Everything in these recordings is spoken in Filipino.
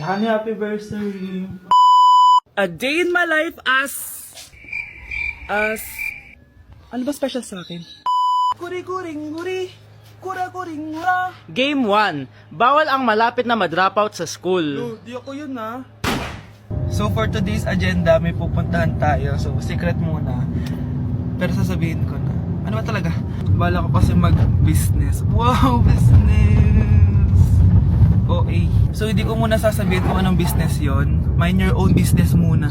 Honey, happy birthday! A day in my life as ano ba special sa akin? Kuri-kuring-guri! Kura-kuring-gura! Game 1. Bawal ang malapit na ma-dropout sa school. Di ako yun na. So for today's agenda, may pupuntahan tayo. So secret muna. Pero sasabihin ko na. Ano ba talaga? Bala ko kasi mag-business. Wow, business! OA. So hindi ko muna sasabihin kung anong business yon. Mind your own business muna.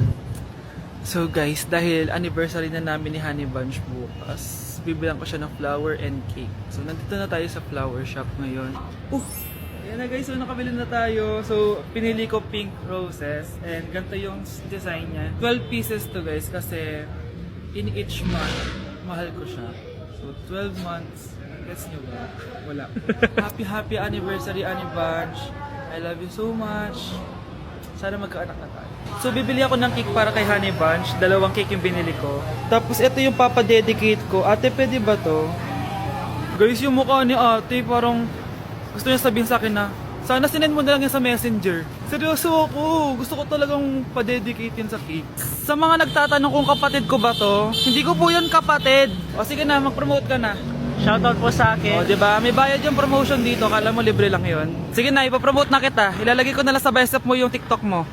So guys, dahil anniversary na namin ni Honey Bunch bukas, bibilang ko siya ng flower and cake. So nandito na tayo sa flower shop ngayon. Ayan na guys, so nakabili na tayo. So pinili ko pink roses and ganito yung design niya. 12 pieces to guys kasi in each month, mahal ko siya. So 12 months, gets nyo ba? Wala. Happy anniversary Honey Bunch. I love you so much. Sana magkaanak na tayo. So bibili ako ng cake para kay Honey Bunch. 2 cake yung binili ko. Tapos ito yung papadedicate ko. Ate, pwede ba to? Guys, yung mukha ni ate parang gusto niya sabihin sa akin na sana sinend mo na lang yan sa messenger. Seryoso ako. Gusto ko talagang padedicate yun sa cake. Sa mga nagtatanong kung kapatid ko ba to, hindi ko po yun kapatid. O sige na, mag-promote ka na. Shoutout po sa akin. O, diba? May bayad yung promotion dito. Kala mo libre lang yun. Sige na, ipapromote na kita. Ilalagay ko na lang sa bicep mo yung TikTok mo.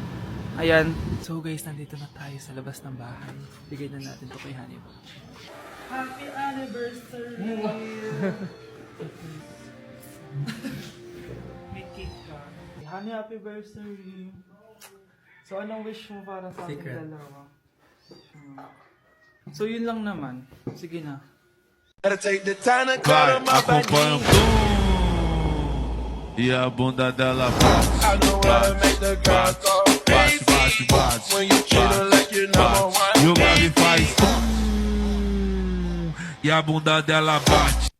Ayan. So guys, nandito na tayo sa labas ng bahay. Bigay na natin to kay Honey Bunch. Happy anniversary! May cake ka. Honey, happy birthday! So anong wish mo para sa ating dalawa? So yun lang naman. Sige na. Vai, acompanha o e a bunda dela bate, bate, bate, e o grave faz e a bunda dela bate.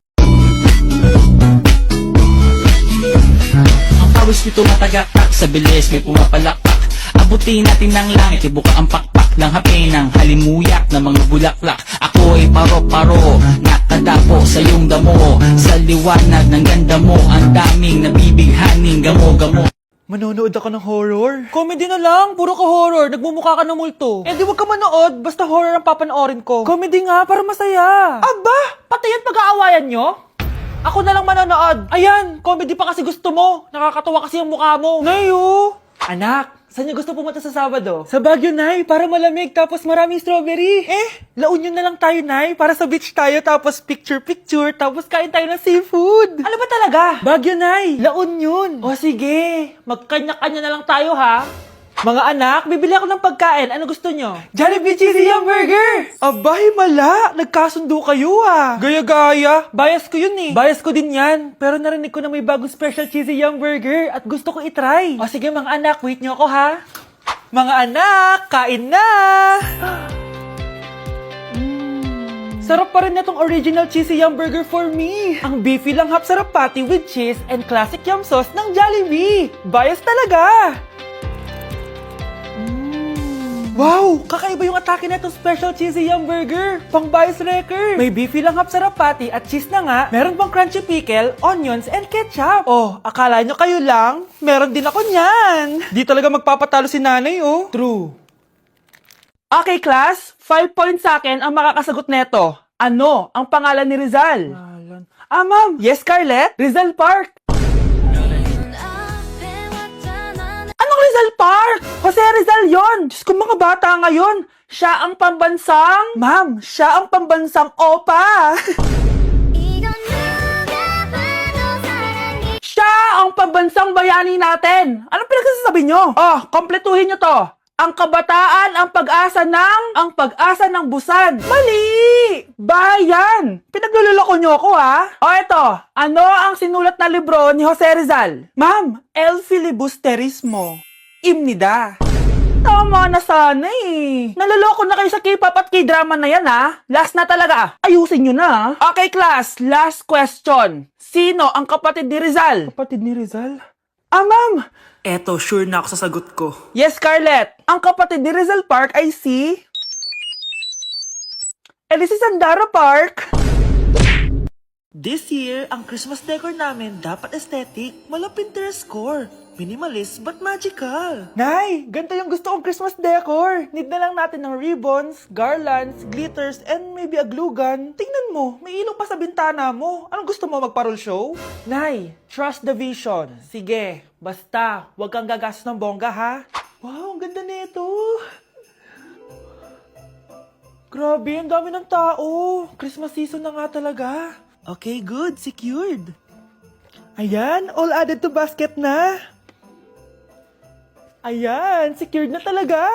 Ang pawis nito matagakak, sa bilis may pumapalakpak. Abutin natin ng langit, ibuka ang pakpak ng hape ng halimuyak na mga bulaklak. Ako ay paro-paro, nakadapo sa iyong damo. Sa liwanag ng ganda mo, ang daming nabibighaning gamo-gamo. Manonood ako ng horror? Comedy na lang, puro ka horror, nagmumukha ka ng multo. Eh di wag ka manood, basta horror ang papanoorin ko. Comedy nga, para masaya. Aba, pati yan pag-aawayan nyo? Ako na lang manonood. Ayan, comedy pa kasi gusto mo. Nakakatawa kasi yung mukha mo. Nayo! Anak, saan niyo gusto pumunta sa Sabado? Sa Baguio, Nay, para malamig tapos maraming strawberry. La Union na lang tayo, Nay, para sa beach tayo tapos picture-picture tapos kain tayo ng seafood. Ano ba talaga? Baguio, Nay, La Union. O sige, magkanya-kanya na lang tayo, ha? Mga anak, bibili ako ng pagkain. Ano gusto nyo? Jollibee Cheesy Yum Burger! Abay, mala! Nagkasundo kayo ah! Gaya-gaya! Bias ko yun eh. Bias ko din yan. Pero narinig ko na may bagong special Cheesy Yum Burger at gusto ko itry. O sige mga anak, wait nyo ako ha. Mga anak, kain na! Sarap pa rin na tong original Cheesy Yum Burger for me. Ang beefy lang hap sarap patty with cheese and classic yum sauce ng Jollibee. Bias talaga! Wow! Kakaiba yung atake na itong special cheesy yum burger. Pang bias wrecker. May beefy lang hap sarap patty at cheese na nga. Meron pang crunchy pickle, onions, and ketchup. Oh, akala nyo kayo lang? Meron din ako niyan. Di talaga magpapatalo si nanay, oh. True. Okay, class. 5 points sa akin ang makakasagot neto. Ano ang pangalan ni Rizal? Ma'am. Yes, Scarlett? Rizal Park. Rizal Park! Jose Rizal yon! Diyos ko mga bata ngayon! Siya ang pambansang... Ma'am, siya ang pambansang opa! Siya ang pambansang bayani natin! Anong pinagsasabi nyo? Oh, kompletuhin nyo to! Ang kabataan, ang pag-asa ng busan. Mali! Bayan! Pinagluloko nyo ako, ha? O eto, ano ang sinulat na libro ni Jose Rizal? Ma'am, El Filibusterismo. Imnida. Tama na sana eh. Naloloko na kayo sa K-pop at K-drama na yan, ha? Last na talaga. Ayusin nyo na. Okay, class. Last question. Sino ang kapatid ni Rizal? Kapatid ni Rizal? Ma'am. Eto, sure na ako sa sagot ko. Yes, Scarlett. Ang kapatid ni Rizal Park ay si... si Sandara Park. This year, ang Christmas decor namin dapat aesthetic, walang Pinterest score. Minimalist but magical. Nay, ganito yung gusto kong Christmas decor. Need na lang natin ng ribbons, garlands, glitters, and maybe a glue gun. Tingnan mo, may ilaw pa sa bintana mo. Anong gusto mo, mag-parol show? Nay, trust the vision. Sige, basta, huwag kang gagastos ng bongga, ha? Wow, ang ganda nito. Grabe, ang dami ng tao. Christmas season na nga talaga. Okay, good. Secured. Ayan, all added to basket na. Ayan, secured na talaga.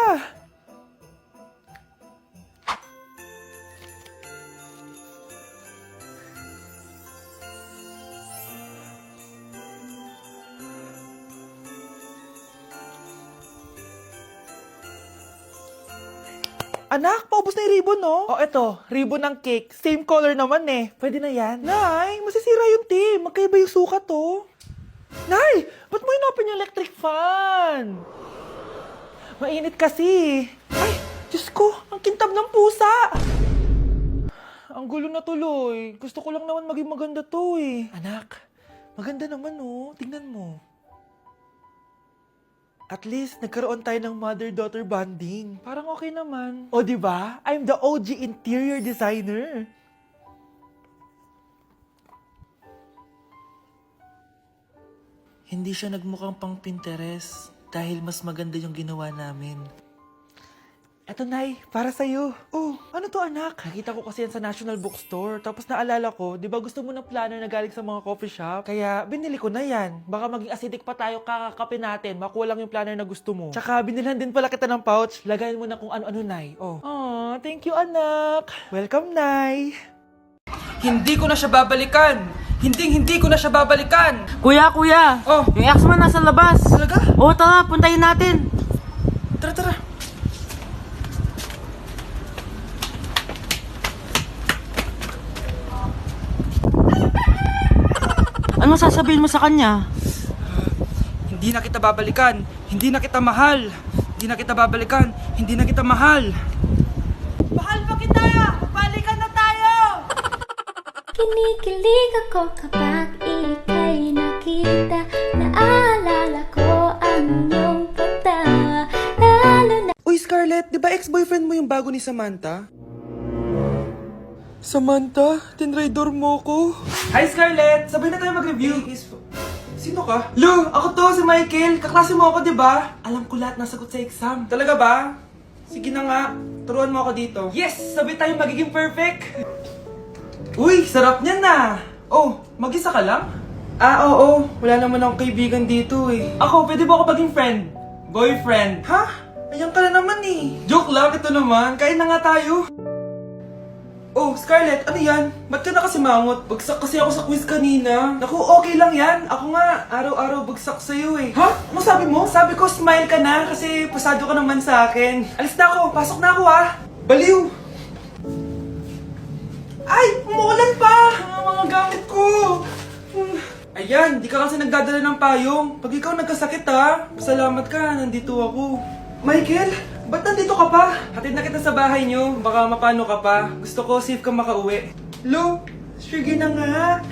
Anak, paubos na yung ribbon, no? O, eto, ribbon ng cake. Same color naman eh. Pwede na yan. Nay, masisira yung team. Magkaiba yung sukat, to. Nay, ba't mo inopin yung electric fan? Mainit kasi. Ay, Diyos ko, ang kintab ng pusa. Ang gulo na tuloy. Gusto ko lang naman maging maganda to eh. Anak, maganda naman oh. Tingnan mo. At least, nagkaroon tayo ng mother-daughter bonding. Parang okay naman. O, di ba? I'm the OG interior designer. Hindi siya nagmukhang pang Pinterest dahil mas maganda yung ginawa namin. Eto, Nay, para sa'yo. Oh, ano to, anak? Nakita ko kasi yan sa National Bookstore. Tapos naalala ko, di ba gusto mo ng planner na galing sa mga coffee shop? Kaya binili ko na yan. Baka maging acidic pa tayo kakakapin natin. Makuha lang yung planner na gusto mo. Tsaka binilhan din pala kita ng pouch. Lagayin mo na kung ano-ano, Nay. Oh. Aw, thank you, anak. Welcome, Nay. Hindi ko na siya babalikan. Hindi ko na siya babalikan. Kuya! Oh. Yung ex mo nasa labas! Talaga? Oo, tara, puntayin natin! Tara. Ano sasabihin mo sa kanya? Hindi na kita babalikan. Hindi na kita mahal. Hindi na kita babalikan. Hindi na kita mahal. Mahal pa kita! Balikan na tayo! Kinikilig ako kapag ika'y nakita. Naalala ko ang iyong pagtawa. Lalo na Uy, Scarlett, di ba ex-boyfriend mo yung bago ni Samantha? Samantha, tinraidor mo ko. Hi, Scarlett! Sabay na tayo mag-review. Sino ka? Lou, ako to, si Michael. Kaklase mo ako, di ba? Alam ko lahat ng sagot sa exam. Talaga ba? Sige na nga, turuan mo ako dito. Yes! Sabay tayo magiging perfect! Uy, sarap niyan na! Oh, mag-isa ka lang? Oo. Wala naman akong kaibigan dito eh. Ako, pwede ba ako maging friend? Boyfriend? Ha? Ayan ka na naman eh. Joke lang, ito naman. Kain na nga tayo. Oh, Scarlett, ano yan? Ba't ka na kasi mangot? Bagsak kasi ako sa quiz kanina. Naku, okay lang yan. Ako nga, araw-araw bagsak sa'yo eh. Ha? Ano sabi mo? Sabi ko, smile ka na kasi pasado ka naman sa akin. Alis na ako, pasok na ako ah. Baliw! Ay, umuulan pa! Ang mga gamit ko! Ayan, di ka kasi nagdadala ng payong. Pag ikaw nagkasakit ha, salamat ka, nandito ako. Michael, ba't nandito ka pa? Hatid na kita sa bahay niyo, baka mapano ka pa. Gusto ko safe ka makauwi. Lo, sige na nga.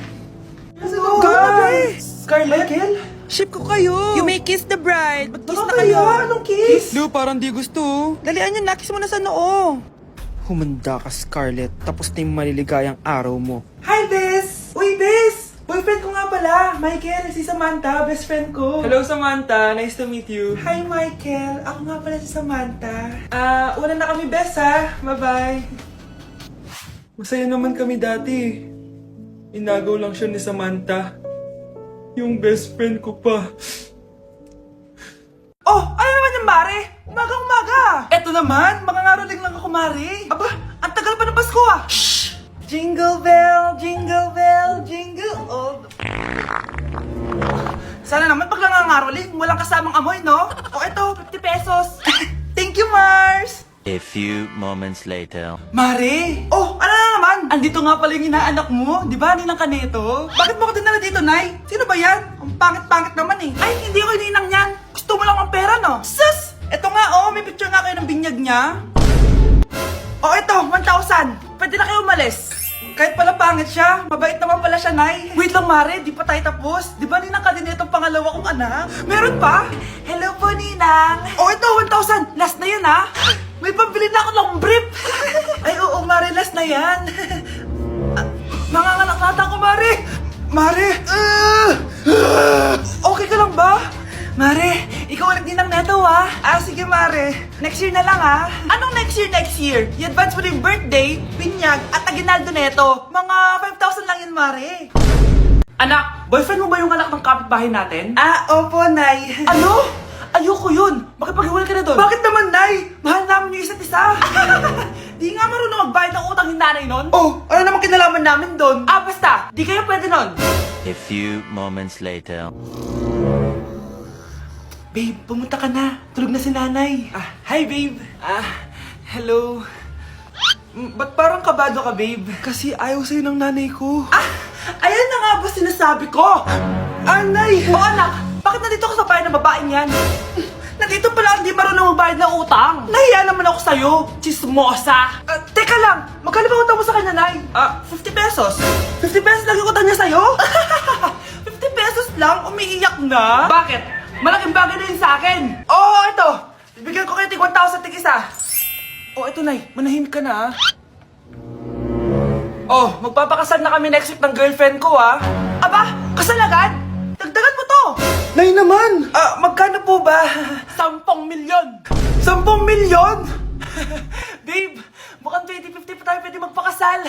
Hello, guys! Scarlett? Michael? Ship ko kayo! You may kiss the bride. Mag-kiss na kayo! kayo. Anong kiss? Lu, parang di gusto. Dalian nyo, nakis mo na sa noo. Humanda ka, Scarlett. Tapos na yung maliligayang araw mo. Hi, Bes! Uy, Bes! Boyfriend ko nga pala. Michael, si Samantha, best friend ko. Hello, Samantha. Nice to meet you. Hi, Michael. Ako nga pala si Samantha. Una na kami, Bes, ha? Bye-bye. Masaya naman kami dati. Inagaw lang siya ni Samantha. Yung best friend ko pa. Oh! Ano naman yung Mare? Umaga-umaga! Eto naman, makangaroling lang ako, Mare. Aba, ang tagal pa ng Pasko ah! Shhh! Jingle bell, jingle bell, jingle all the... Sana naman pag nangangaroling, walang kasamang amoy, no? O eto, 50 pesos. Thank you, Mars! A few moments later. Mare! Oh, ano na naman? Andito nga pala yung inaanak mo. Di ba, ninang ka nito? Bakit mo ko dinala dito, Nay? Sino ba yan? Ang pangit-pangit naman eh. Ay, hindi ko ninang yan. Gusto mo lang ang pera, no? Sus! Eto nga, oh, may picture nga kayo ng binyag niya. Oh, eto, 1,000. Pwede na kayo umalis. Kahit pala pangit siya, mabait naman pala siya, Nay. Wait lang, Mare, di pa tayo tapos. Di ba ninang ka din itong pangalawa kong anak? Meron pa? Hello po, Ninang. Oh, ito, 1,000. Last na yan, ha? May pambili na ako ng brief. Ay, oo, Mare, last na yan. Nanganganak nata ako, Mare. Mare. Okay ka lang ba? Mare, ikaw ulit din ang neto, ha? Sige, Mare. Next year na lang, ha? Anong next year, next year? I-advance mo yung birthday, pinyag, at aginaldo neto. Mga 5,000 lang yun, Mare. Anak, boyfriend mo ba yung anak ng kapitbahay natin? Opo, Nay. Ano? Ayoko yun. Makipaghiwalay ka na doon. Bakit naman, Nay? Mahal namin yung isa't isa. Di nga marunong magbayad ng utang yung nanay nun? Oh, ano naman kinalaman namin doon? Basta. Di kayo pwede nun. A few moments later. Babe, pumunta ka na. Tulog na si nanay. Hi, babe. Hello. Ba't parang kabado ka, babe? Kasi ayaw sa'yo ng nanay ko. Ayan na nga ba sinasabi ko? Nay! Anak, bakit nandito ka sa bahay ng babaeng yan? Nandito pala hindi marunong magbayad ng utang. Nahiya naman ako sa'yo, chismosa. Teka lang, magkano ba utang mo sa kanya, Nay? 50 pesos. 50 pesos lang yung utang niya sa'yo? 50 pesos lang? Umiiyak na? Bakit? Malaking bagay na yun sa akin. Ito. Bibigyan ko kayo tig 1,000 tig isa. Ito, Nay. Manahimik ka na, magpapakasal na kami next week ng girlfriend ko, ha? Aba, kasal agad? Dagdagan mo to. Nay naman. Magkano po ba? 10 milyon. 10 milyon? Babe, mukhang 2050 pa tayo pwede magpakasal.